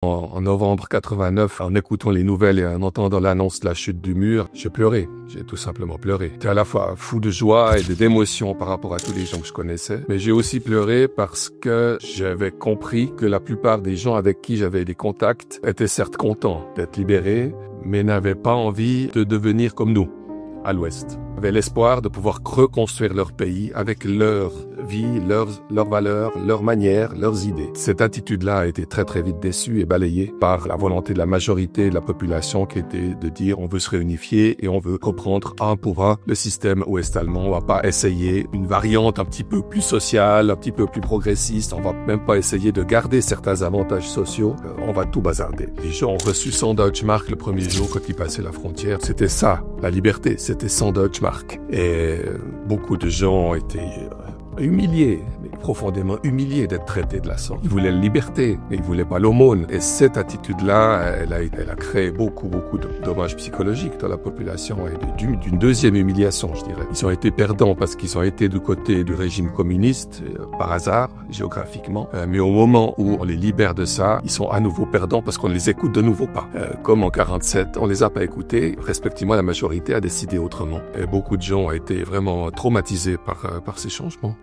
En novembre 89, en écoutant les nouvelles et en entendant l'annonce de la chute du mur, j'ai pleuré. J'ai tout simplement pleuré. J'étais à la fois fou de joie et d'émotion par rapport à tous les gens que je connaissais. Mais j'ai aussi pleuré parce que j'avais compris que la plupart des gens avec qui j'avais des contacts étaient certes contents d'être libérés, mais n'avaient pas envie de devenir comme nous, à l'Ouest. Ils avaient l'espoir de pouvoir reconstruire leur pays avec leur vie, leurs valeurs, leurs manières, leurs idées. Cette attitude-là a été très très vite déçue et balayée par la volonté de la majorité de la population qui était de dire on veut se réunifier et on veut reprendre un pour un le système ouest-allemand. On va pas essayer une variante un petit peu plus sociale, un petit peu plus progressiste. On va même pas essayer de garder certains avantages sociaux. On va tout bazarder. Les gens ont reçu 100 Deutschmark le premier jour quand ils passaient la frontière. C'était ça, la liberté. C'était 100 Deutschmark. Et beaucoup de gens ont été humiliés, mais profondément humiliés d'être traités de la sorte. Ils voulaient la liberté, mais ils voulaient pas l'aumône. Et cette attitude-là, elle a créé beaucoup de dommages psychologiques dans la population et d'une deuxième humiliation, je dirais. Ils ont été perdants parce qu'ils ont été du côté du régime communiste, par hasard, géographiquement. Mais au moment où on les libère de ça, ils sont à nouveau perdants parce qu'on les écoute de nouveau pas. Comme en 47, on les a pas écoutés. Respectivement, la majorité a décidé autrement. Et beaucoup de gens ont été vraiment traumatisés par ces changements.